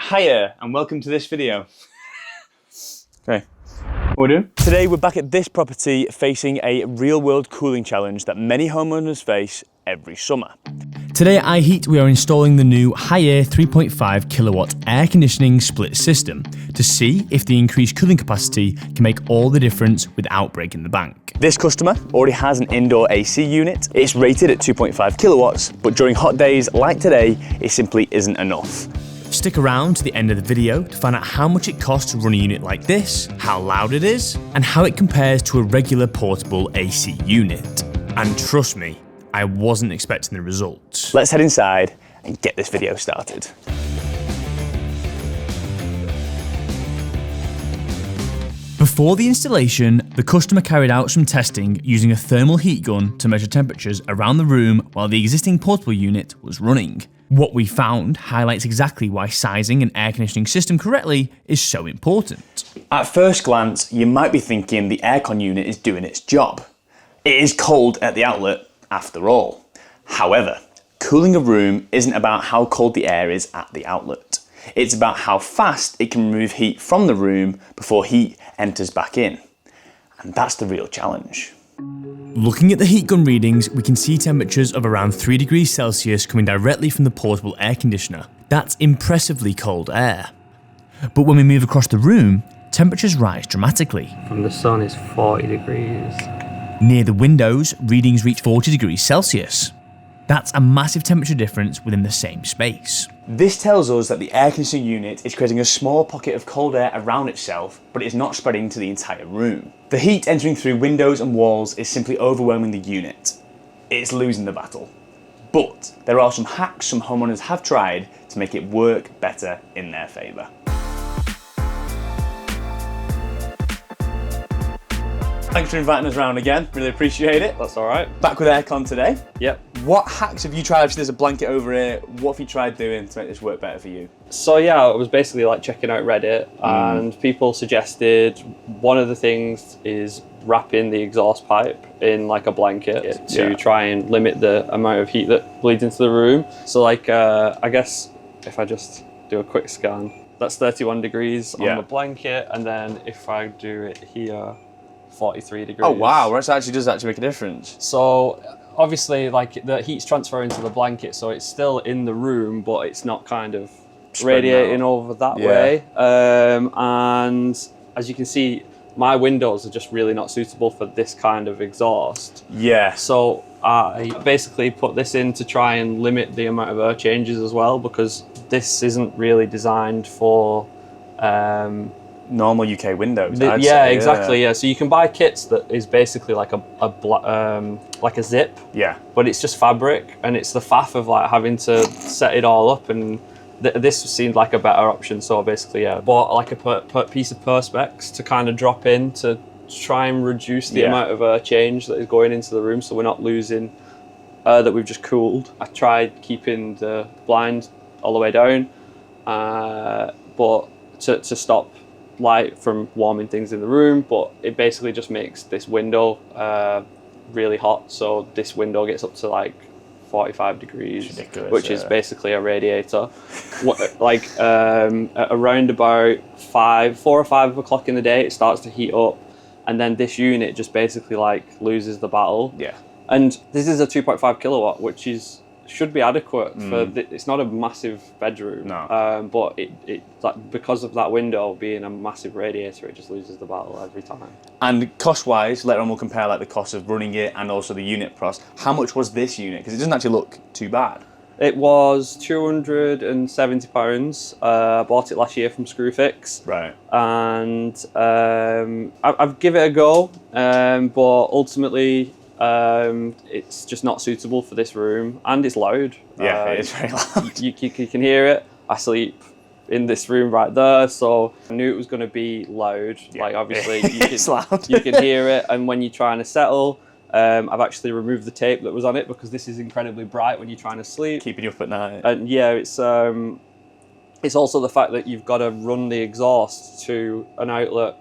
Hiya, and welcome to this video. Okay, what we're doing? Today we're back at this property facing a real-world cooling challenge that many homeowners face every summer. Today at iHeat we are installing the new high-air 3.5 kilowatt air conditioning split system to see if the increased cooling capacity can make all the difference without breaking the bank. This customer already has an indoor AC unit. It's rated at 2.5 kilowatts, but during hot days like today, it simply isn't enough. Stick around to the end of the video to find out how much it costs to run a unit like this, how loud it is, and how it compares to a regular portable AC unit. And trust me, I wasn't expecting the results. Let's head inside and get this video started. Before the installation, the customer carried out some testing using a thermal heat gun to measure temperatures around the room while the existing portable unit was running. What we found highlights exactly why sizing an air conditioning system correctly is so important. At first glance, you might be thinking the aircon unit is doing its job. It is cold at the outlet, after all. However, cooling a room isn't about how cold the air is at the outlet. It's about how fast it can remove heat from the room before heat enters back in. And that's the real challenge. Looking at the heat gun readings, we can see temperatures of around 3 degrees Celsius coming directly from the portable air conditioner. That's impressively cold air. But when we move across the room, temperatures rise dramatically. From the sun is 40 degrees. Near the windows, readings reach 40 degrees Celsius. That's a massive temperature difference within the same space. This tells us that the air conditioning unit is creating a small pocket of cold air around itself, but it is not spreading to the entire room. The heat entering through windows and walls is simply overwhelming the unit. It's losing the battle. But there are some hacks some homeowners have tried to make it work better in their favour. Thanks for inviting us around again, really appreciate it. That's all right. Back with aircon today. Yep. What hacks have you tried? Obviously there's a blanket over here. What have you tried doing to make this work better for you? So yeah, I was basically like checking out Reddit and people suggested one of the things is wrapping the exhaust pipe in like a blanket to try and limit the amount of heat that bleeds into the room. So like, I guess if I just do a quick scan, that's 31 degrees on the blanket. And then if I do it here, 43 degrees. Oh wow, that actually does make a difference. So obviously like the heat's transferring to the blanket, so it's still in the room, but it's not kind of radiating over that way. And as you can see, my windows are just really not suitable for this kind of exhaust. Yeah. So I basically put this in to try and limit the amount of air changes as well, because this isn't really designed for normal UK windows. Exactly. Yeah. So you can buy kits that is basically like a zip. Yeah. But it's just fabric, and it's the faff of like having to set it all up, and this seemed like a better option. So basically, bought like a piece of Perspex to kind of drop in to try and reduce the amount of air change that is going into the room, so we're not losing air that we've just cooled. I tried keeping the blind all the way down, but to stop light from warming things in the room, but it basically just makes this window really hot. So this window gets up to like 45 degrees, which is basically a radiator. Like around about 4 or 5 o'clock in the day, it starts to heat up, and then this unit just basically like loses the battle. Yeah. And this is a 2.5 kilowatt, which should be adequate for it's not a massive bedroom. No. But it like, because of that window being a massive radiator, it just loses the battle every time. And cost-wise, later on we'll compare like the cost of running it and also the unit price. How much was this unit? Because it doesn't actually look too bad. It was £270. Bought it last year from Screwfix. Right. And I've given it a go, but ultimately it's just not suitable for this room, and it's loud. Yeah, it is very loud. You can hear it. I sleep in this room right there, so I knew it was going to be loud. Yeah. Like obviously it's loud. You can hear it, and when you're trying to settle, I've actually removed the tape that was on it because this is incredibly bright when you're trying to sleep. Keeping you up at night. And yeah, it's also the fact that you've got to run the exhaust to an outlet,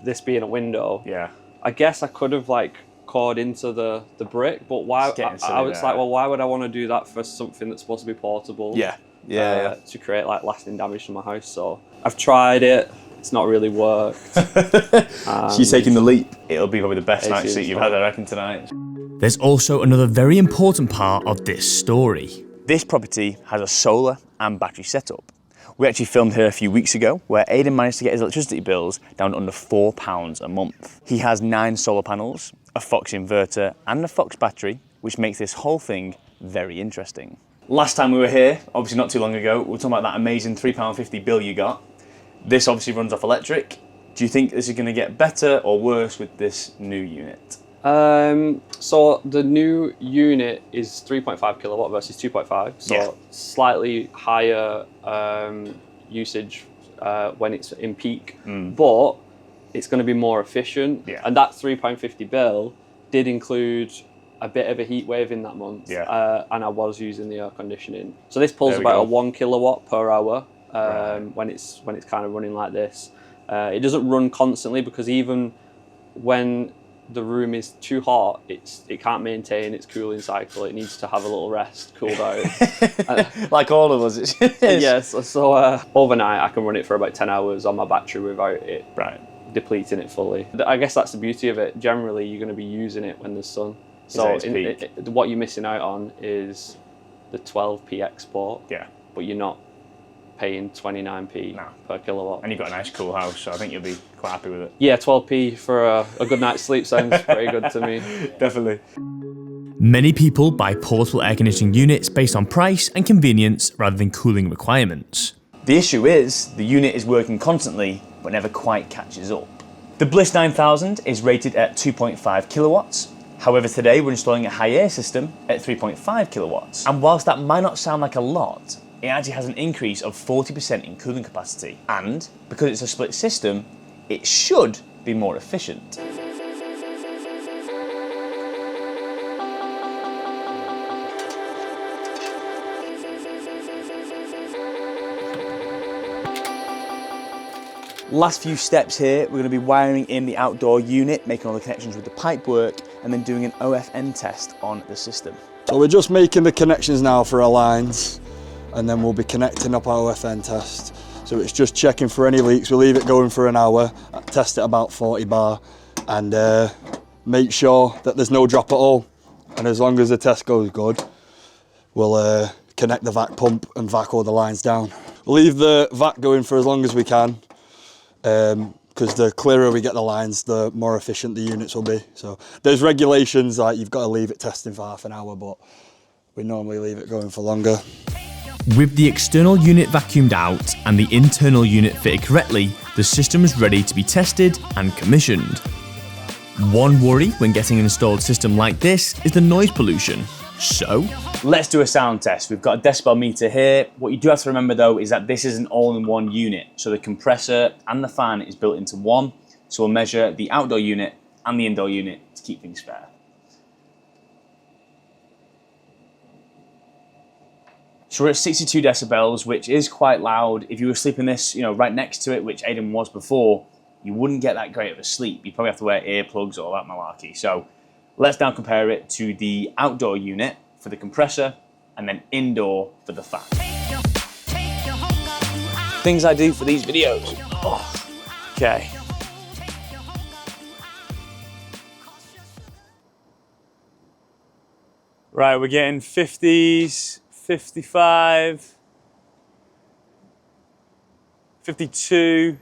this being a window. Yeah. I guess I could have like cord into the brick, but why? I was like, well, why would I want to do that for something that's supposed to be portable? Yeah. to create like lasting damage to my house. So I've tried it. It's not really worked. So you're taking the leap. It'll be probably the best night's sleep you've had, I reckon, tonight. There's also another very important part of this story. This property has a solar and battery setup. We actually filmed here a few weeks ago where Aidan managed to get his electricity bills down to under £4 a month. He has 9 solar panels, a Fox inverter and a Fox battery, which makes this whole thing very interesting. Last time we were here, obviously not too long ago, we were talking about that amazing £3.50 bill you got. This obviously runs off electric. Do you think this is going to get better or worse with this new unit? So the new unit is 3.5 kilowatt versus 2.5, so slightly higher usage when it's in peak, but it's going to be more efficient. And that £3.50 bill did include a bit of a heat wave in that month, and I was using the air conditioning. So this pulls about a 1 kilowatt per hour when it's kind of running like this. It doesn't run constantly because even when the room is too hot, it can't maintain its cooling cycle. It needs to have a little rest, cool down. Like all of us. Yes. So overnight I can run it for about 10 hours on my battery without it depleting it fully. I guess that's the beauty of it. Generally, you're going to be using it when there's sun. So what you're missing out on is the 12p export. But you're not paying 29p per kilowatt. And you've got a nice cool house, so I think you'll be quite happy with it. Yeah, 12p for a good night's sleep sounds pretty good to me. Definitely. Many people buy portable air conditioning units based on price and convenience rather than cooling requirements. The issue is, the unit is working constantly, but never quite catches up. The Bliss 9000 is rated at 2.5 kilowatts. However, today we're installing a high air system at 3.5 kilowatts. And whilst that might not sound like a lot, it actually has an increase of 40% in cooling capacity. And because it's a split system, it should be more efficient. Last few steps here, we're going to be wiring in the outdoor unit, making all the connections with the pipe work, and then doing an OFN test on the system. So we're just making the connections now for our lines, and then we'll be connecting up our OFN test. So it's just checking for any leaks. We'll leave it going for an hour, test it about 40 bar, and make sure that there's no drop at all. And as long as the test goes good, we'll connect the vac pump and vac all the lines down. We'll leave the vac going for as long as we can, because the clearer we get the lines, the more efficient the units will be. So there's regulations like you've got to leave it testing for half an hour, but we normally leave it going for longer. With the external unit vacuumed out and the internal unit fitted correctly, the system is ready to be tested and commissioned. One worry when getting an installed system like this is the noise pollution. So, let's do a sound test. We've got a decibel meter here. What you do have to remember though is that this is an all-in-one unit. So the compressor and the fan is built into one. So we'll measure the outdoor unit and the indoor unit to keep things fair. So we're at 62 decibels, which is quite loud. If you were sleeping this, right next to it, which Aidan was before, you wouldn't get that great of a sleep. You'd probably have to wear earplugs or all that malarkey. So let's now compare it to the outdoor unit for the compressor and then indoor for the fan. Things I do for these videos. Okay. Right, we're getting 50s, 55, 52.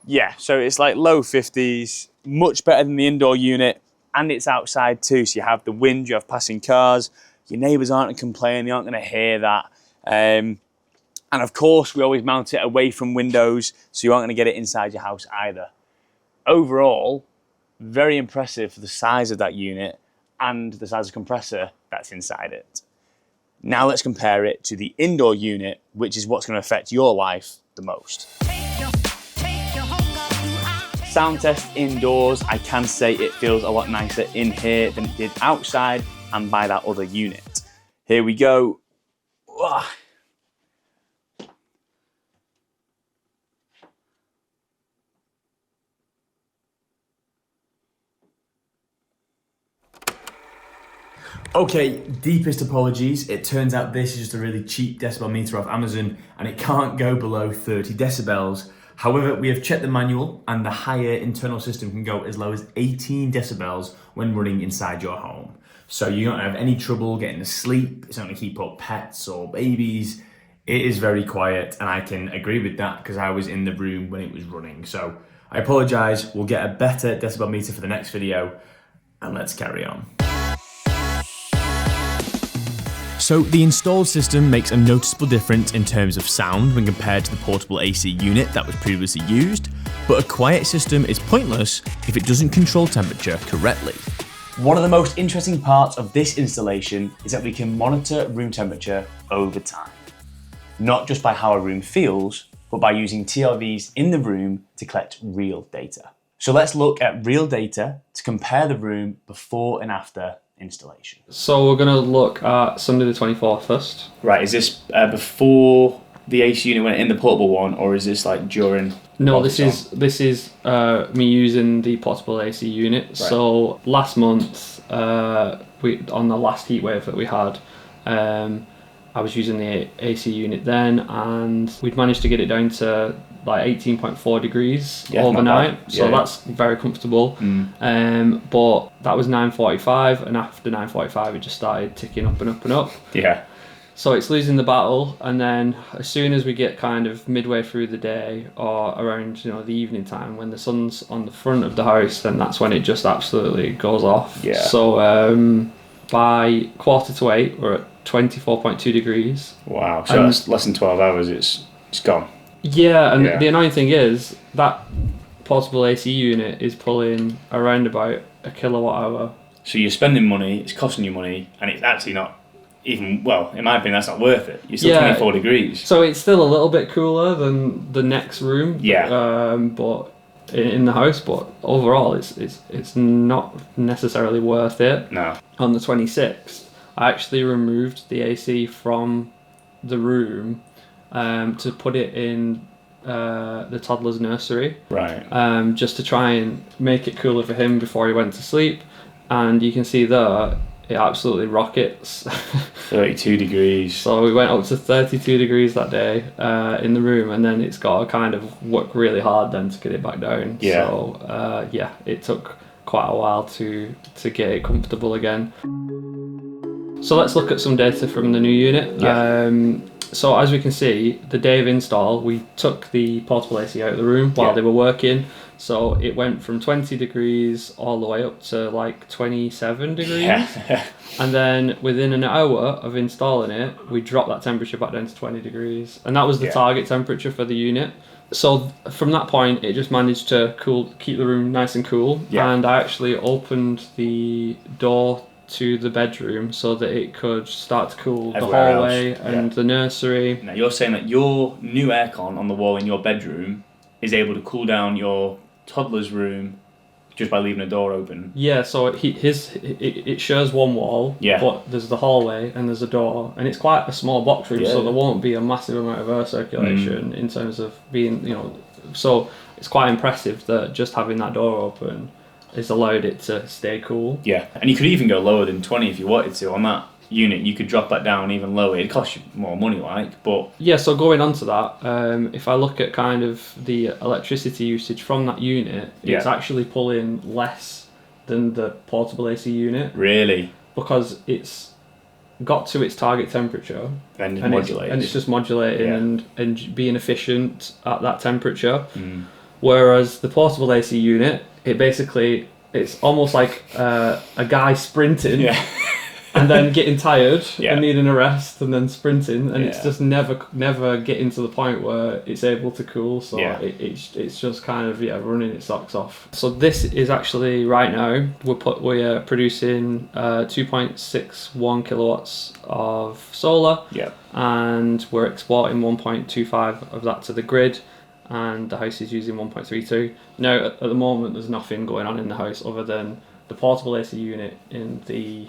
Yeah, so it's like low 50s, much better than the indoor unit. And it's outside too, so you have the wind, you have passing cars, your neighbours aren't complaining, they aren't going to hear that. And of course, we always mount it away from windows, so you aren't going to get it inside your house either. Overall, very impressive for the size of that unit and the size of the compressor that's inside it. Now let's compare it to the indoor unit, which is what's going to affect your life the most. Sound test indoors, I can say it feels a lot nicer in here than it did outside and by that other unit. Here we go. Okay, deepest apologies. It turns out this is just a really cheap decibel meter off Amazon and it can't go below 30 decibels. However, we have checked the manual and the higher internal system can go as low as 18 decibels when running inside your home. So you don't have any trouble getting to sleep. It's not going to keep up pets or babies. It is very quiet, and I can agree with that because I was in the room when it was running. So I apologise. We'll get a better decibel meter for the next video, and let's carry on. So the installed system makes a noticeable difference in terms of sound when compared to the portable AC unit that was previously used, but a quiet system is pointless if it doesn't control temperature correctly. One of the most interesting parts of this installation is that we can monitor room temperature over time. Not just by how a room feels, but by using TRVs in the room to collect real data. So let's look at real data to compare the room before and after installation. So we're going to look at Sunday the 24th first. Right, is this before the AC unit went in the portable one, or is this like during? No, this is me using the portable AC unit. Right. So last month, on the last heat wave that we had, I was using the AC unit then, and we'd managed to get it down to like 18.4 degrees overnight. So that's very comfortable. But that was 9:45, and after 9:45 it just started ticking up and up and up. Yeah. So it's losing the battle, and then as soon as we get kind of midway through the day or around the evening time when the sun's on the front of the house, then that's when it just absolutely goes off. Yeah. So by 7:45 we're at 24.2 degrees. Wow. So that's less than 12 hours. It's gone. Yeah, and the annoying thing is that portable AC unit is pulling around about a kilowatt hour. So you're spending money, it's costing you money, and it's actually not even, well, in my opinion, that's not worth it. You're still 24 degrees. So it's still a little bit cooler than the next room. Yeah. But in the house, but overall it's not necessarily worth it. No. On the 26th, I actually removed the AC from the room to put it in the toddler's nursery. Right. Just to try and make it cooler for him before he went to sleep. And you can see there, it absolutely rockets. 32 degrees. So we went up to 32 degrees that day in the room, and then it's got to kind of work really hard then to get it back down. Yeah. So it took quite a while to get it comfortable again. So let's look at some data from the new unit. Yeah. So as we can see, the day of install, we took the portable AC out of the room while they were working. So it went from 20 degrees all the way up to like 27 degrees. Yeah. And then within an hour of installing it, we dropped that temperature back down to 20 degrees. And that was the target temperature for the unit. So from that point, it just managed to keep the room nice and cool. Yeah. And I actually opened the door to the bedroom so that it could start to cool the hallway and the nursery. Now you're saying that your new aircon on the wall in your bedroom is able to cool down your toddler's room just by leaving a door open. Yeah, so it shares one wall, but there's the hallway and there's a door, and it's quite a small box room, so there won't be a massive amount of air circulation in terms of being, so it's quite impressive that just having that door open has allowed it to stay cool. Yeah, and you could even go lower than 20 if you wanted to on that unit. You could drop that down even lower. It costs you more money, but yeah. So going on to that, if I look at kind of the electricity usage from that unit, it's actually pulling less than the portable AC unit. Really? Because it's got to its target temperature and it's just modulating and being efficient at that temperature. Whereas the portable AC unit, it's almost like a guy sprinting and then getting tired and needing a rest and then sprinting, and it's just never getting to the point where it's able to cool. So it's just kind of running its socks off. So this is actually right now we're producing 2.61 kilowatts of solar, and we're exporting 1.25 of that to the grid. And the house is using 1.32. Now, at the moment, there's nothing going on in the house other than the portable AC unit in the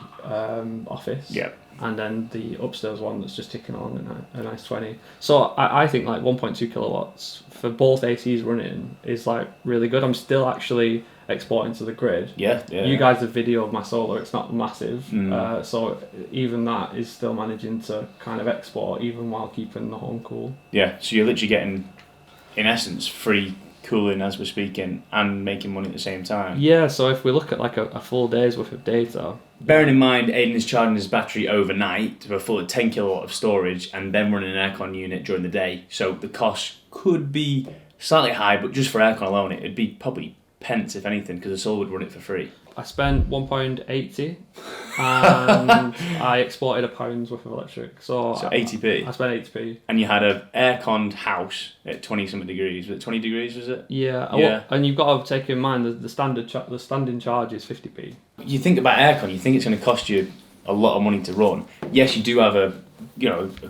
office. And then the upstairs one that's just ticking on a nice 20. So I think like 1.2 kilowatts for both ACs running is like really good. I'm still actually exporting to the grid. Yeah. You guys have videoed my solar, it's not massive, so even that is still managing to kind of export even while keeping the home cool. Yeah, so you're literally getting, in essence, free cooling as we're speaking and making money at the same time. Yeah, so if we look at like a full day's worth of data. Bearing in mind, Aidan is charging his battery overnight to a full 10 kilowatt of storage and then running an aircon unit during the day. So the cost could be slightly high, but just for aircon alone, it'd be probably pence, if anything, because the solar would run it for free. I spent £1.80 and I exported £1 worth of electric. So 80p. I spent 80p. And you had an air-conned house at 20-something degrees. Was it 20 degrees, was it? Yeah. And you've got to take in mind the standing charge is 50p. You think about aircon, you think it's going to cost you a lot of money to run. Yes, you do have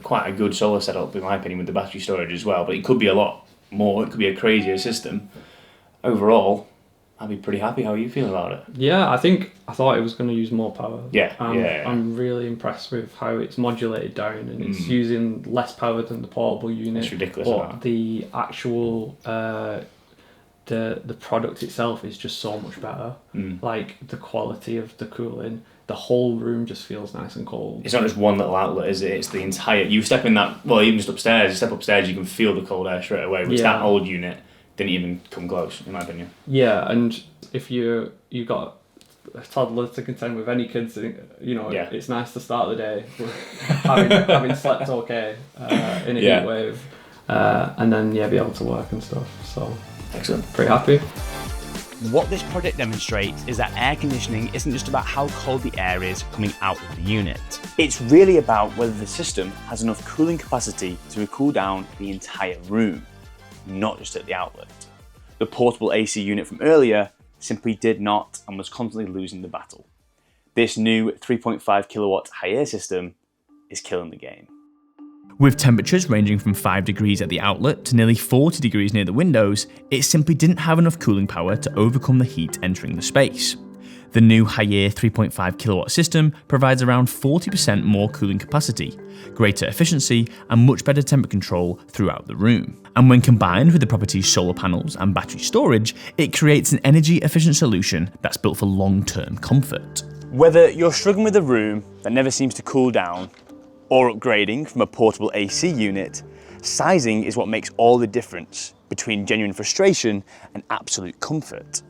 quite a good solar setup, in my opinion, with the battery storage as well, but it could be a lot more. It could be a crazier system. Overall, I'd be pretty happy. How are you feeling about it? Yeah, I thought it was going to use more power. Yeah. I'm really impressed with how it's modulated down and it's using less power than the portable unit. It's ridiculous. But the actual the product itself is just so much better. Like the quality of the cooling, the whole room just feels nice and cold. It's not just one little outlet, is it? It's the entire. You step in that. Well, even just upstairs. You step upstairs, you can feel the cold air straight away. Which that old unit didn't even come close, in my opinion. Yeah, and if you've got a toddler to contend with, any kids, it's nice to start the day with having slept okay in a heat wave, and then be able to work and stuff. So excellent, pretty happy. What this project demonstrates is that air conditioning isn't just about how cold the air is coming out of the unit. It's really about whether the system has enough cooling capacity to cool down the entire room, not just at the outlet. The portable AC unit from earlier simply did not and was constantly losing the battle. This new 3.5 kilowatt high air system is killing the game. With temperatures ranging from 5 degrees at the outlet to nearly 40 degrees near the windows, it simply didn't have enough cooling power to overcome the heat entering the space. The new high-air 3.5 kilowatt system provides around 40% more cooling capacity, greater efficiency, and much better temperature control throughout the room. And when combined with the property's solar panels and battery storage, it creates an energy-efficient solution that's built for long-term comfort. Whether you're struggling with a room that never seems to cool down, or upgrading from a portable AC unit, sizing is what makes all the difference between genuine frustration and absolute comfort.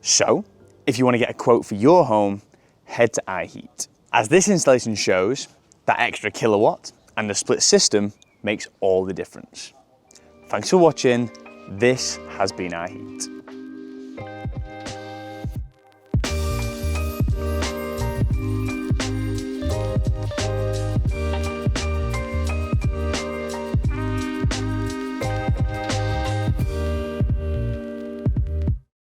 So, if you want to get a quote for your home, head to iHeat. As this installation shows, that extra kilowatt and the split system makes all the difference. Thanks for watching. This has been iHeat.